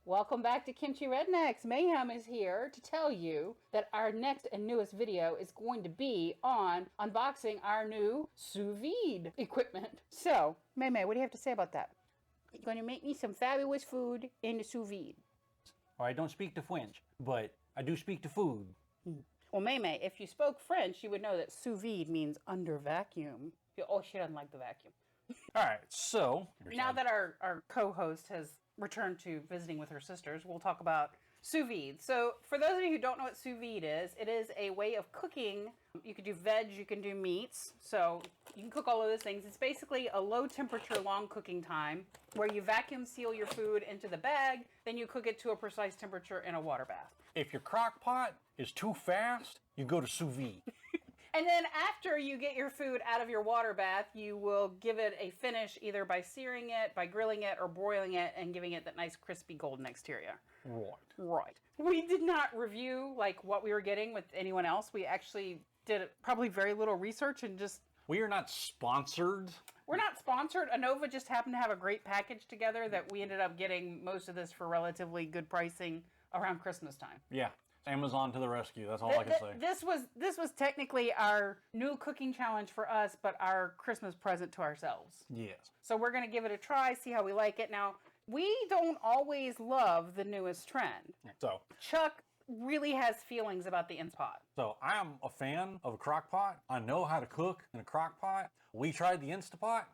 Welcome back to Kimchi Rednecks. Mayhem is here to tell you that our next and newest video is going to be on unboxing our new sous vide equipment. So, May, what do you have to say about that? You're going to make me some fabulous food in the sous vide. Well, I don't speak the French, but I do speak the food. Well, May, if you spoke French, you would know that sous vide means under vacuum. Oh, she doesn't like the vacuum. All right, so... Now that our co-host has returned to visiting with her sisters, we'll talk about sous vide. So for those of you who don't know what sous vide is, it is a way of cooking. You can do veg, you can do meats. So you can cook all of those things. It's basically a low temperature, long cooking time where you vacuum seal your food into the bag, then you cook it to a precise temperature in a water bath. If your crock pot is too fast, you go to sous vide. And then after you get your food out of your water bath, you will give it a finish either by searing it, by grilling it, or broiling it and giving it that nice crispy golden exterior. Right. We did not review like what we were getting with anyone else. We actually did probably very little research and just... We are not sponsored. We're not sponsored. Anova just happened to have a great package together that we ended up getting most of this for relatively good pricing around Christmas time. Yeah. Amazon to the rescue. That's all I can say. This was technically our new cooking challenge for us, but our Christmas present to ourselves. Yes. So we're going to give it a try, see how we like it. Now, we don't always love the newest trend. So Chuck really has feelings about the Instant Pot. So I am a fan of a crock pot. I know how to cook in a crock pot. We tried the Instant Pot.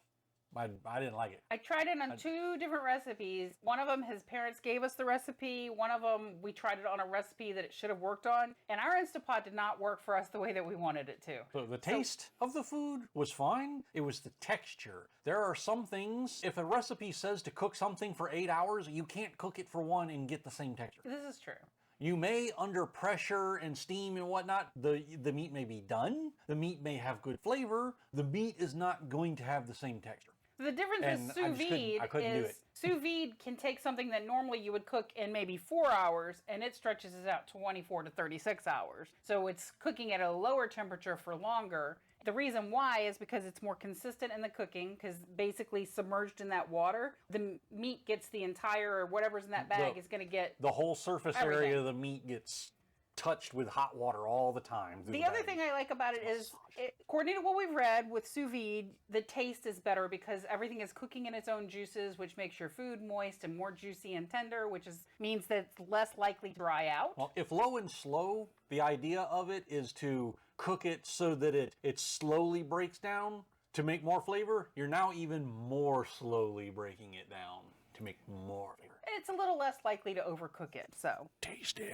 I didn't like it. I tried it on two different recipes. One of them, his parents gave us the recipe. One of them, we tried it on a recipe that it should have worked on. And our Instant Pot did not work for us the way that we wanted it to. So the taste of the food was fine. It was the texture. There are some things, if a recipe says to cook something for 8 hours, you can't cook it for one and get the same texture. This is true. You may, under pressure and steam and whatnot, the meat may be done. The meat may have good flavor. The meat is not going to have the same texture. The difference with sous vide is sous vide can take something that normally you would cook in maybe 4 hours and it stretches it out 24 to 36 hours. So it's cooking at a lower temperature for longer. The reason why is because it's more consistent in the cooking, because basically submerged in that water, the meat gets the entire, or whatever's in that bag is going to get the whole surface area of the meat gets touched with hot water all the time. The other thing I like about it is, according to what we've read with sous vide, the taste is better because everything is cooking in its own juices, which makes your food moist and more juicy and tender, which means that it's less likely to dry out. Well, if low and slow, the idea of it is to cook it so that it slowly breaks down to make more flavor, you're now even more slowly breaking it down to make more flavor. It's a little less likely to overcook it, so. Tasty.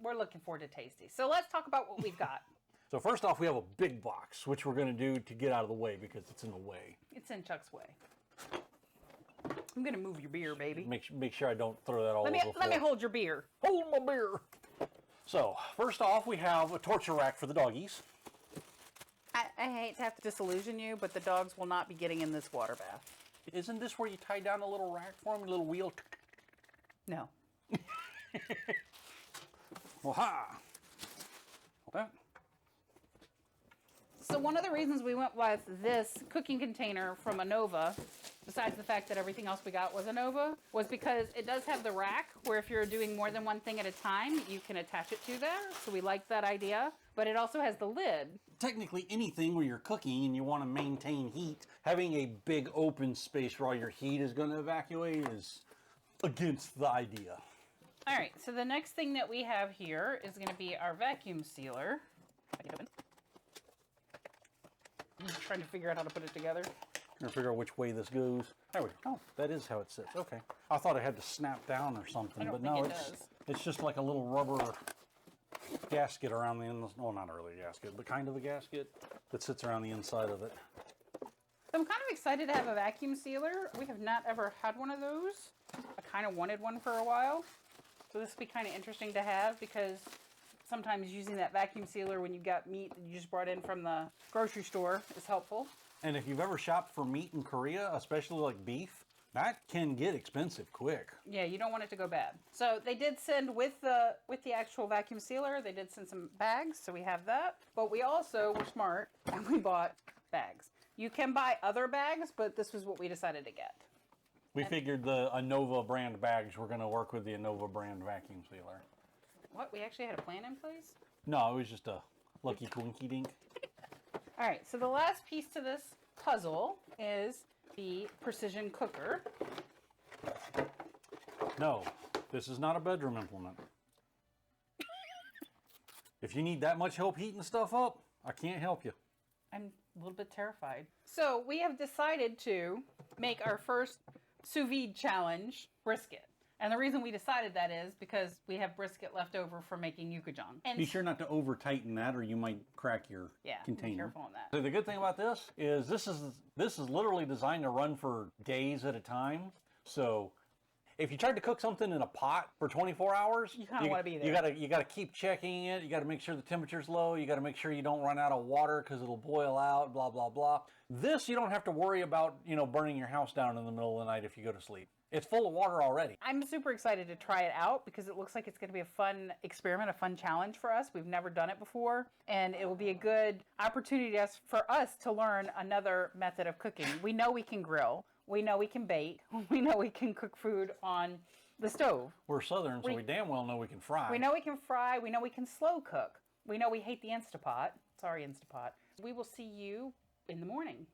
We're looking forward to tasty. So let's talk about what we've got. So first off, we have a big box, which we're going to do to get out of the way because it's in the way. It's in Chuck's way. I'm going to move your beer, baby. Make sure I don't throw that all over the floor. Let me hold your beer. Hold my beer. So first off, we have a torture rack for the doggies. I hate to have to disillusion you, but the dogs will not be getting in this water bath. Isn't this where you tie down a little rack for them, a little wheel? No. Well, ha! Okay. So one of the reasons we went with this cooking container from Anova, besides the fact that everything else we got was Anova, was because it does have the rack where if you're doing more than one thing at a time, you can attach it to there. So we liked that idea. But it also has the lid. Technically, anything where you're cooking and you want to maintain heat, having a big open space where all your heat is going to evacuate is against the idea. All right, so the next thing that we have here is going to be our vacuum sealer. I'm trying to figure out how to put it together. I'm trying to figure out which way this goes. There we go. Oh, that is how it sits. Okay. I thought it had to snap down or something, but no, it's just like a little rubber gasket around the end. Well, not really a gasket, but kind of a gasket that sits around the inside of it. So I'm kind of excited to have a vacuum sealer. We have not ever had one of those. I kind of wanted one for a while. So this would be kind of interesting to have because sometimes using that vacuum sealer when you've got meat that you just brought in from the grocery store is helpful. And if you've ever shopped for meat in Korea, especially like beef, that can get expensive quick. Yeah, you don't want it to go bad. So they did send with the actual vacuum sealer, they did send some bags, so we have that. But we also were smart and we bought bags. You can buy other bags, but this was what we decided to get. We figured the Anova brand bags were going to work with the Anova brand vacuum sealer. What? We actually had a plan in place? No, it was just a lucky twinky dink. All right, so the last piece to this puzzle is the precision cooker. No, this is not a bedroom implement. If you need that much help heating stuff up, I can't help you. I'm a little bit terrified. So we have decided to make our first sous vide challenge brisket. And the reason we decided that is because we have brisket left over from making yukajang. And Be sure not to over tighten that or you might crack your container. Be careful on that. So the good thing about this is this is literally designed to run for days at a time. So if you tried to cook something in a pot for 24 hours, you kind of want to be there. You gotta keep checking it. You gotta make sure the temperature's low. You gotta make sure you don't run out of water because it'll boil out. Blah blah blah. This you don't have to worry about, burning your house down in the middle of the night if you go to sleep. It's full of water already. I'm super excited to try it out because it looks like it's going to be a fun experiment, a fun challenge for us. We've never done it before, and it will be a good opportunity for us to learn another method of cooking. We know we can grill. We know we can bake. We know we can cook food on the stove. We're Southern, so we damn well know we can fry. We know we can fry. We know we can slow cook. We know we hate the Instapot. Sorry, Instapot. We will see you in the morning.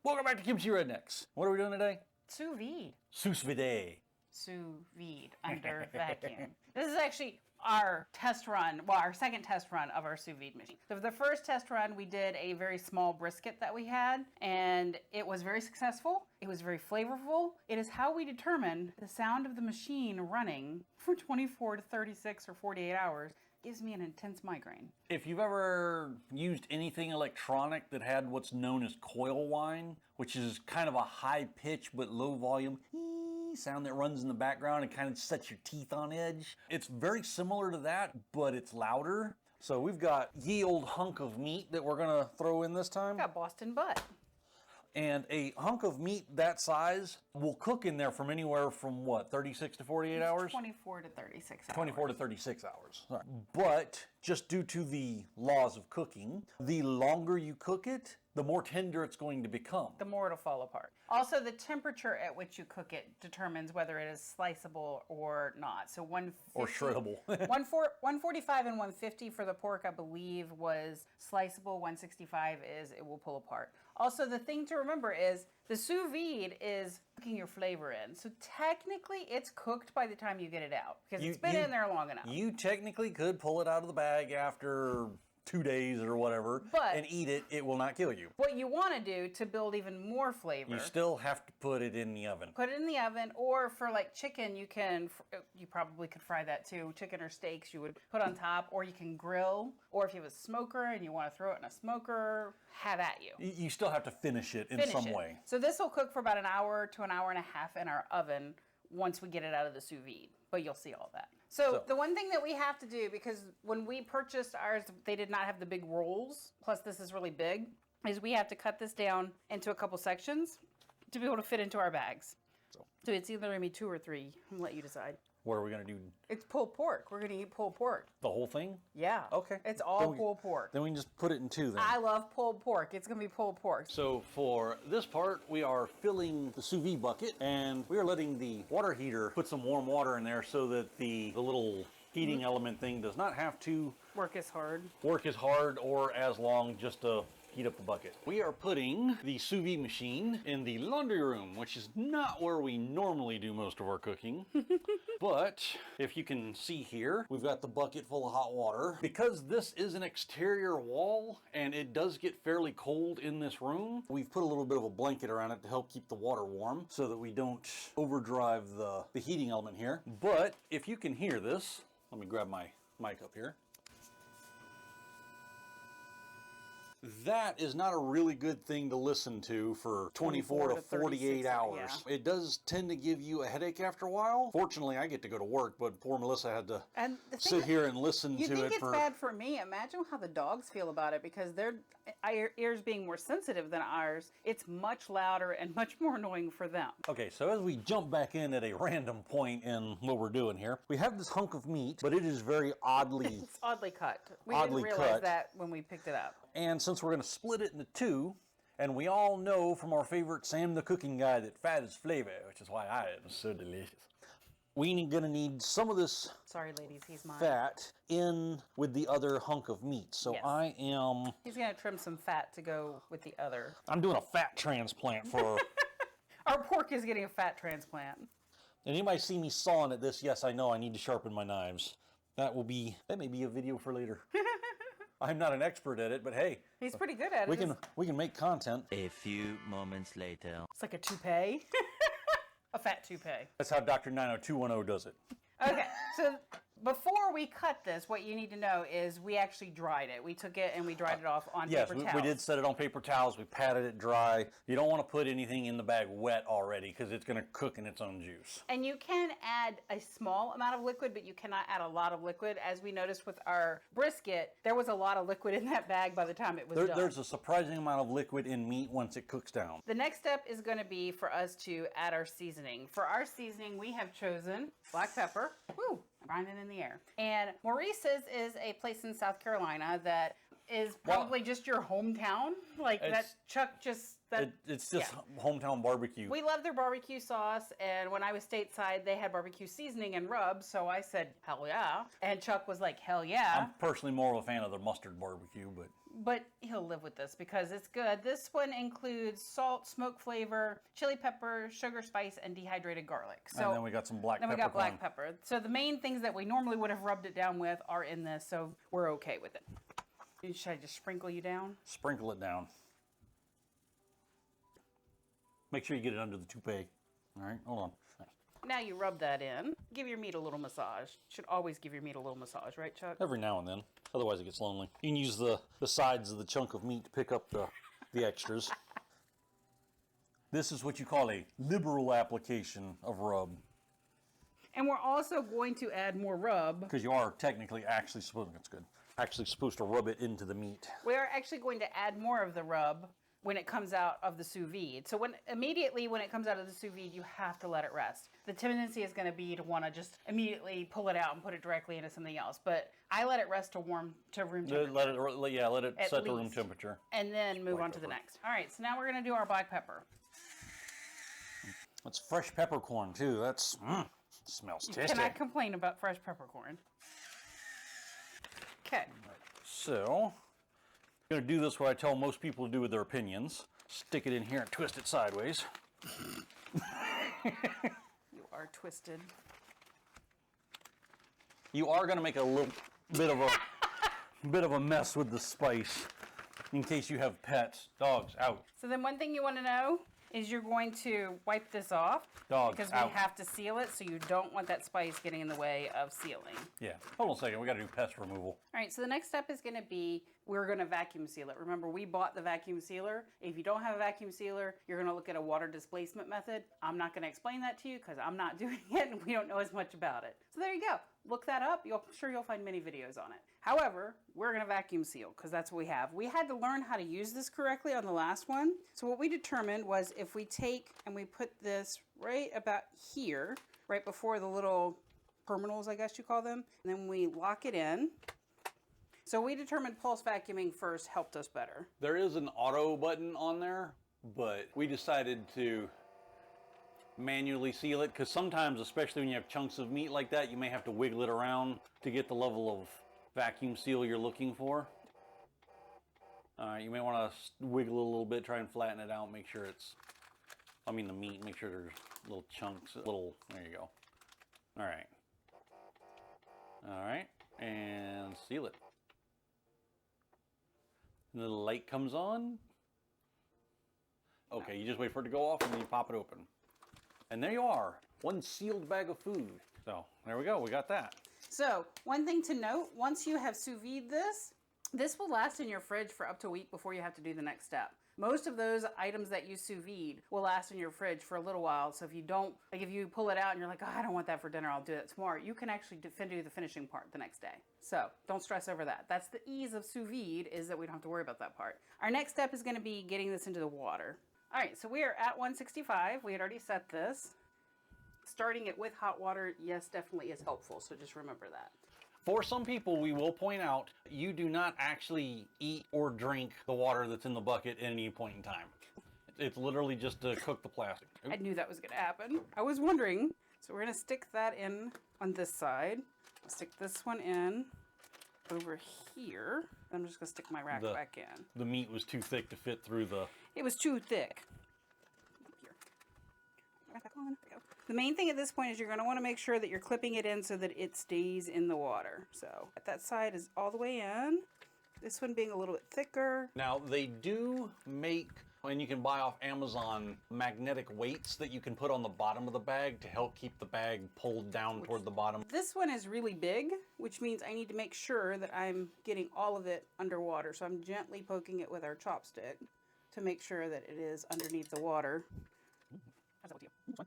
Welcome back to Kimchi Rednecks. What are we doing today? Sous vide. Sous vide. Sous vide under vacuum. This is actually our test run, our second test run of our sous vide machine. So for the first test run, we did a very small brisket that we had, and it was very successful. It was very flavorful. It is how we determine the sound of the machine running for 24 to 36 or 48 hours gives me an intense migraine. If you've ever used anything electronic that had what's known as coil whine, which is kind of a high pitch but low volume sound that runs in the background and kind of sets your teeth on edge, it's very similar to that, but it's louder. So we've got ye old hunk of meat that we're gonna throw in this time. Got Boston butt. And a hunk of meat that size will cook in there from anywhere from, 36 to 48 hours? 24 to 36 hours. 24 to 36 hours. Sorry. But just due to the laws of cooking, the longer you cook it, the more tender it's going to become. The more it'll fall apart. Also, the temperature at which you cook it determines whether it is sliceable or not. So 150, or shreddable. 145 and 150 for the pork, I believe, was sliceable. 165 is it will pull apart. Also, the thing to remember is the sous vide is cooking your flavor in. So technically, it's cooked by the time you get it out because it's been in there long enough. You technically could pull it out of the bag after 2 days or whatever and eat it. It will not kill you. What you want to do to build even more flavor, you still have to put it in the oven. Put it in the oven, or for like chicken, you probably could fry that too. Chicken or steaks you would put on top, or you can grill, or if you have a smoker and you want to throw it in a smoker, have at you. You still have to finish it in some way. So this will cook for about an hour to an hour and a half in our oven once we get it out of the sous vide, but you'll see all that. So the one thing that we have to do, because when we purchased ours, they did not have the big rolls, plus this is really big, is we have to cut this down into a couple sections to be able to fit into our bags. So it's either going to be 2 or 3. I'm going to let you decide. What are we going to do? It's pulled pork. We're going to eat pulled pork. The whole thing? Yeah. Okay. It's all pulled pork. Then we can just put it in 2 then. I love pulled pork. It's going to be pulled pork. So for this part, we are filling the sous vide bucket, and we are letting the water heater put some warm water in there so that the little heating element thing does not have to work as hard or as long just to heat up the bucket. We are putting the sous vide machine in the laundry room, which is not where we normally do most of our cooking. But if you can see here, we've got the bucket full of hot water. Because this is an exterior wall and it does get fairly cold in this room, we've put a little bit of a blanket around it to help keep the water warm so that we don't overdrive the heating element here. But if you can hear this, let me grab my mic up here. That is not a really good thing to listen to for 24 to 48 hours. Yeah. It does tend to give you a headache after a while. Fortunately, I get to go to work, but poor Melissa had to sit here and listen to it. You think it's bad for me? Imagine how the dogs feel about it, because their ears being more sensitive than ours, it's much louder and much more annoying for them. Okay, so as we jump back in at a random point in what we're doing here, we have this hunk of meat, but it is very oddly... It's oddly cut. We didn't realize that when we picked it up. And since we're going to split it into 2, And we all know from our favorite Sam the Cooking Guy that fat is flavor, which is why I am so delicious. We're gonna need some of this Sorry, ladies, he's mine. fat in with the other hunk of meat. So Yes. I'm He's gonna trim some fat to go with the other. I'm doing a fat transplant for. Our pork is getting a fat transplant. Anybody see me sawing at this? Yes, I know I need to sharpen my knives. That may be a video for later. I'm not an expert at it, but hey, He's pretty good at it. we can make content. A few moments later. It's like a toupee. A fat toupee. That's how Dr. 90210 does it. Okay, so before we cut this, what you need to know is we actually dried it. We took it and we dried it off on Yes, paper towels. we did set it on paper towels. We patted it dry. You don't want to put anything in the bag wet already because it's going to cook in its own juice. And you can add a small amount of liquid, but you cannot add a lot of liquid. As we noticed with our brisket, there was a lot of liquid in that bag by the time it was done. There's a surprising amount of liquid in meat once it cooks down. The next step is going to be for us to add our seasoning. For our seasoning, we have chosen black pepper. Woo! Grinding in the air. And Maurice's is a place in South Carolina that is probably just your hometown. Like that Chuck just... It's just hometown barbecue. We love their barbecue sauce, and when I was stateside, they had barbecue seasoning and rub, so I said, hell yeah. And Chuck was like, hell yeah. I'm personally more of a fan of the mustard barbecue, But he'll live with this because it's good. This one includes salt, smoke flavor, chili pepper, sugar, spice, and dehydrated garlic. So and then we got some black pepper. Then we got black pepper. So the main things that we normally would have rubbed it down with are in this, so we're okay with it. Should I just sprinkle you down? Sprinkle it down. Make sure you get it under the toupee. All right, hold on. Now you rub that in. Give your meat a little massage. Should always give your meat a little massage, right, Chuck? Every now and then. Otherwise it gets lonely. You can use the sides of the chunk of meat to pick up the extras. This is what you call a liberal application of rub. And we're also going to add more rub. Because you are technically actually supposed to rub it into the meat. We are actually going to add more of the rub when it comes out of the sous vide. So immediately when it comes out of the sous vide, you have to let it rest. The tendency is going to be to want to just immediately pull it out and put it directly into something else. But I let it rest to room temperature. Let it set to room temperature. And then move on to the next. All right, so now we're going to do our black pepper. It's fresh peppercorn too. That's smells tasty. Cannot complain about fresh peppercorn. Okay. So, I'm going to do this what I tell most people to do with their opinions. Stick it in here and twist it sideways. You are twisted. You are going to make a little bit of a mess with the spice in case you have pets. Dogs, out. So then one thing you want to know is you're going to wipe this off. Dogs, because out. we have to seal it, so you don't want that spice getting in the way of sealing. Yeah. Hold on a second. We got to do pest removal. All right, so the next step is going to be we're going to vacuum seal it. Remember, we bought the vacuum sealer. If you don't have a vacuum sealer, you're going to look at a water displacement method. I'm not going to explain that to you because I'm not doing it and we don't know as much about it. So there you go. Look that up. I'm sure you'll find many videos on it. However, we're going to vacuum seal because that's what we have. We had to learn how to use this correctly on the last one. So what we determined was if we take and we put this right about here, right before the little terminals, I guess you call them, and then we lock it in. So we determined pulse vacuuming first helped us better. There is an auto button on there, but we decided to manually seal it because sometimes, especially when you have chunks of meat like that, you may have to wiggle it around to get the level of vacuum seal you're looking for. You may want to wiggle it a little bit, try and flatten it out, make sure the meat, make sure there's little chunks, there you go. All right, and seal it. And the light comes on. Okay, you just wait for it to go off and then you pop it open. And there you are, one sealed bag of food. So there we go, we got that. So one thing to note, once you have sous vide this will last in your fridge for up to a week before you have to do the next step. Most of those items that you sous vide will last in your fridge for a little while. So if you don't, like if you pull it out and you're like, oh, I don't want that for dinner, I'll do it tomorrow. You can actually do the finishing part the next day. So don't stress over that. That's the ease of sous vide, is that we don't have to worry about that part. Our next step is going to be getting this into the water. All right, so we are at 165. We had already set this. Starting it with hot water, yes, definitely is helpful. So just remember that. For some people, we will point out, you do not actually eat or drink the water that's in the bucket at any point in time. It's literally just to cook the plastic. I knew that was going to happen. I was wondering. So we're going to stick that in on this side. I'll stick this one in over here. I'm just going to stick my rack back in. The meat was too thick to fit through the... It was too thick. Here. Back on. There we go. The main thing at this point is you're going to want to make sure that you're clipping it in so that it stays in the water. So that side is all the way in. This one being a little bit thicker. Now, they do make, and you can buy off Amazon, magnetic weights that you can put on the bottom of the bag to help keep the bag pulled down toward the bottom. This one is really big, which means I need to make sure that I'm getting all of it underwater. So I'm gently poking it with our chopstick to make sure that it is underneath the water. How's that with you? Okay.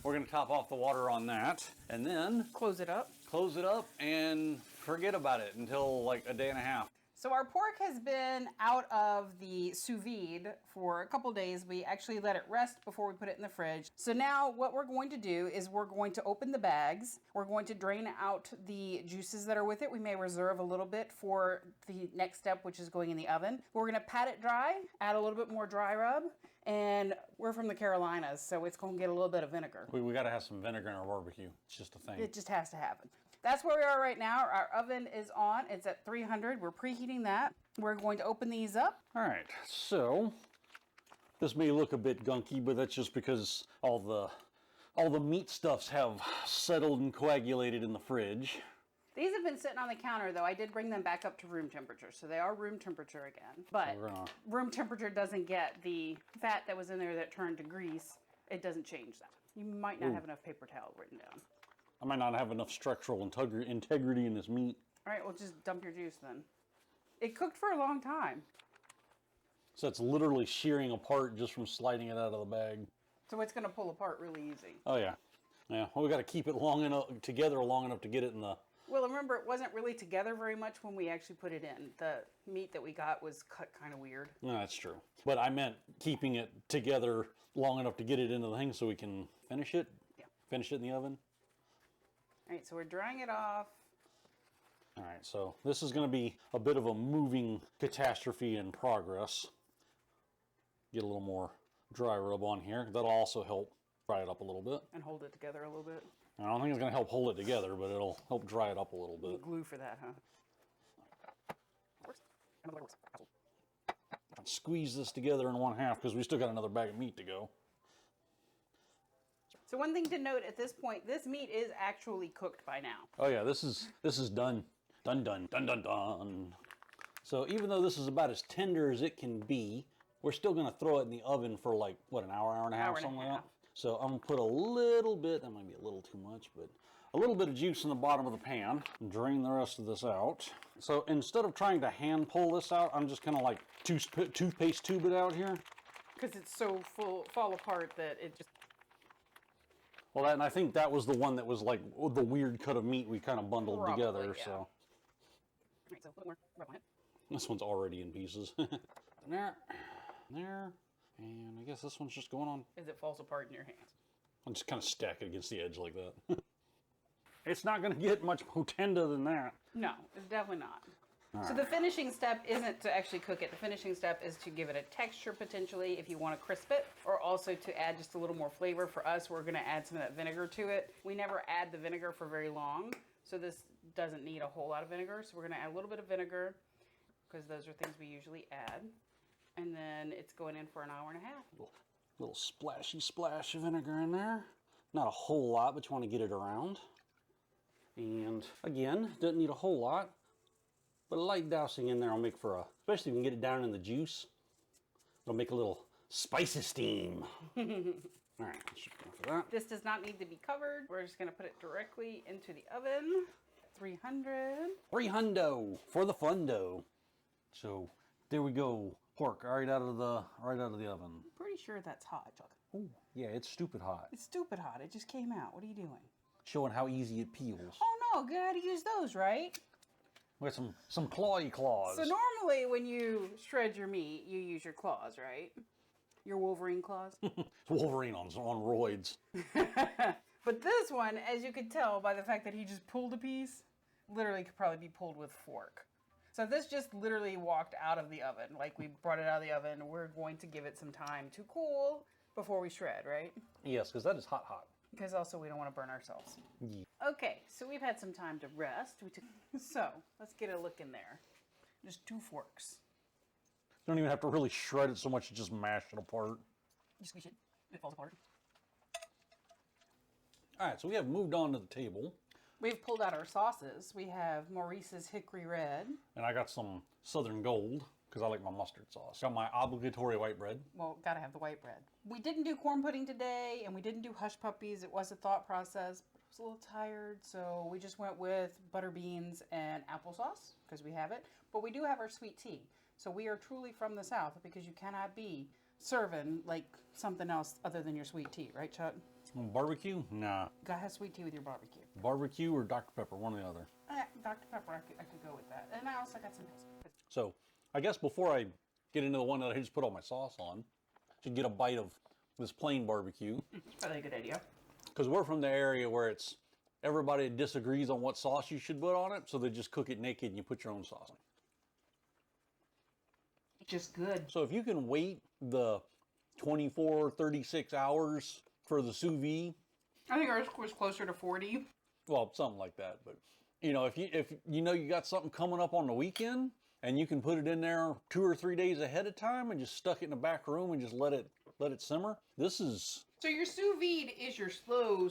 We're going to top off the water on that, and then Close it up. close it up and forget about it until like a day and a half. So our pork has been out of the sous vide for a couple days. We actually let it rest before we put it in the fridge. So now what we're going to do is we're going to open the bags. We're going to drain out the juices that are with it. We may reserve a little bit for the next step, which is going in the oven. We're going to pat it dry, add a little bit more dry rub, and we're from the Carolinas, so it's going to get a little bit of vinegar. We got to have some vinegar in our barbecue. It's just a thing. It just has to happen. That's where we are right now. Our oven is on. It's at 300. We're preheating that. We're going to open these up. All right, so this may look a bit gunky, but that's just because all the meat stuffs have settled and coagulated in the fridge. These have been sitting on the counter, though. I did bring them back up to room temperature, so they are room temperature again. But room temperature doesn't get the fat that was in there that turned to grease. It doesn't change that. You might not have enough paper towel written down. I might not have enough structural integrity in this meat. All right, well, just dump your juice then. It cooked for a long time. So it's literally shearing apart just from sliding it out of the bag. So it's going to pull apart really easy. Oh, yeah. Yeah, well, we got to keep it together long enough to get it in the... Well, remember, it wasn't really together very much when we actually put it in. The meat that we got was cut kind of weird. No, that's true. But I meant keeping it together long enough to get it into the thing so we can finish it. Yeah. Finish it in the oven. All right, so we're drying it off. All right, so this is going to be a bit of a moving catastrophe in progress. Get a little more dry rub on here. That'll also help dry it up a little bit. And hold it together a little bit. I don't think it's going to help hold it together, but it'll help dry it up a little bit. Glue for that, huh? Squeeze this together in one half because we still got another bag of meat to go. So one thing to note at this point, this meat is actually cooked by now. Oh yeah, this is done. Done. So even though this is about as tender as it can be, we're still going to throw it in the oven for like, what, an hour and a half, something like that? So I'm going to put a little bit, that might be a little too much, but a little bit of juice in the bottom of the pan. And drain the rest of this out. So instead of trying to hand pull this out, I'm just kind of like toothpaste tube it out here. Because it's so fall apart that it just... Well, and I think that was the one that was like the weird cut of meat we kind of bundled together. Yeah. So. All right, so a little more rub on it. This one's already in pieces. There, and I guess this one's just going on. As it falls apart in your hands. I'll just kind of stack it against the edge like that. It's not going to get much more tender than that. No, it's definitely not. All so right. the finishing step isn't to actually cook it. The finishing step is to give it a texture potentially if you want to crisp it, or also to add just a little more flavor. For us, we're going to add some of that vinegar to it. We never add the vinegar for very long, so this doesn't need a whole lot of vinegar. So we're going to add a little bit of vinegar because those are things we usually add. And then it's going in for an hour and a half. Little splashy splash of vinegar in there. Not a whole lot, but you want to get it around. And again, doesn't need a whole lot. But a light dousing in there will make for a, especially if you can get it down in the juice, it'll make a little spicy steam. All right, that should be enough of that. This does not need to be covered. We're just going to put it directly into the oven. 300. 300 for the fundo. So there we go. Pork right out of the oven. I'm pretty sure that's hot, Chuck. Oh yeah, it's stupid hot. It's stupid hot. It just came out. What are you doing? Showing how easy it peels. Oh no, good how to use those, right? We got some clawy claws. So normally when you shred your meat, you use your claws, right? Your Wolverine claws. It's Wolverine on roids. But this one, as you could tell by the fact that he just pulled a piece, literally could probably be pulled with a fork. So this just literally walked out of the oven. Like we brought it out of the oven. We're going to give it some time to cool before we shred, right? Yes, because that is hot, hot. Because also we don't want to burn ourselves. Yeah. Okay, so we've had some time to rest. So let's get a look in there. Just 2 forks. You don't even have to really shred it so much, you just mash it apart. You squish it, it falls apart. All right, so we have moved on to the table. We've pulled out our sauces. We have Maurice's Hickory Red. And I got some Southern Gold, because I like my mustard sauce. Got my obligatory white bread. Well, gotta have the white bread. We didn't do corn pudding today, and we didn't do hush puppies. It was a thought process, but I was a little tired, so we just went with butter beans and applesauce, because we have it. But we do have our sweet tea. So we are truly from the South, because you cannot be serving like something else other than your sweet tea, right, Chuck? Barbecue? Nah. Gotta have sweet tea with your barbecue. Barbecue or Dr. Pepper, one or the other. Dr. Pepper, I could go with that. And I also got some. So, I guess before I get into the one that I just put all my sauce on, I should get a bite of this plain barbecue. Probably a good idea. Because we're from the area where it's everybody disagrees on what sauce you should put on it, so they just cook it naked and you put your own sauce on it. Just good. So if you can wait the 24, 36 hours for the sous vide, I think ours was closer to 40. well, something like that. But you know, if you know you got something coming up on the weekend and you can put it in there 2 or 3 days ahead of time and just stuck it in the back room and just let it simmer. This is So your sous vide is your slow.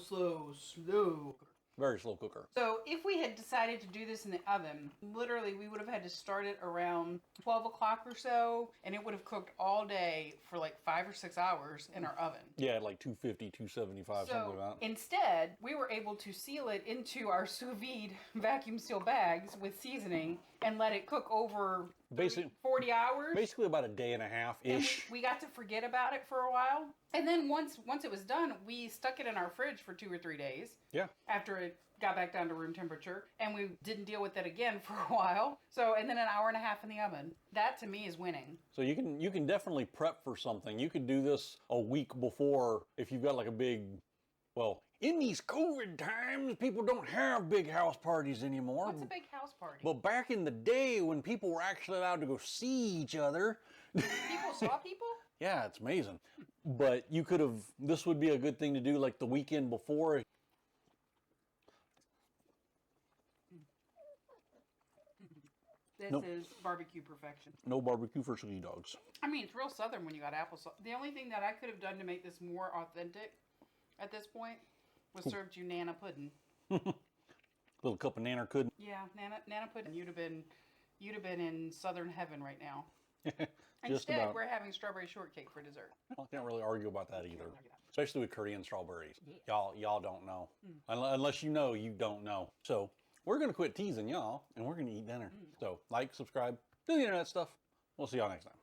very slow cooker. So if we had decided to do this in the oven, literally we would have had to start it around 12 o'clock or so, and it would have cooked all day for like 5 or 6 hours in our oven. Yeah, like 250, 275, something like that. Instead, we were able to seal it into our sous vide vacuum seal bags with seasoning and let it cook over 40 hours. Basically about a day and a half-ish. And we got to forget about it for a while. And then once it was done, we stuck it in our fridge for 2 or 3 days. Yeah. After it got back down to room temperature, and we didn't deal with it again for a while. So, and then an hour and a half in the oven. That to me is winning. So you can definitely prep for something. You could do this a week before if you've got like a big, well, in these COVID times, people don't have big house parties anymore. What's a big house party? But back in the day when people were actually allowed to go see each other. People saw people? Yeah, it's amazing. But you could have, this would be a good thing to do like the weekend before. This is barbecue perfection. No barbecue for sweet dogs. I mean, it's real Southern when you got applesauce. The only thing that I could have done to make this more authentic at this point was served you Nana pudding. Little cup of nanner pudding. Yeah, Nana pudding. You'd have been in Southern heaven right now. Instead, we're having strawberry shortcake for dessert. I can't really argue about that either. Especially with Korean strawberries. Y'all don't know. Unless you know, you don't know. So we're going to quit teasing y'all, and we're going to eat dinner. So like, subscribe, do the internet stuff. We'll see y'all next time.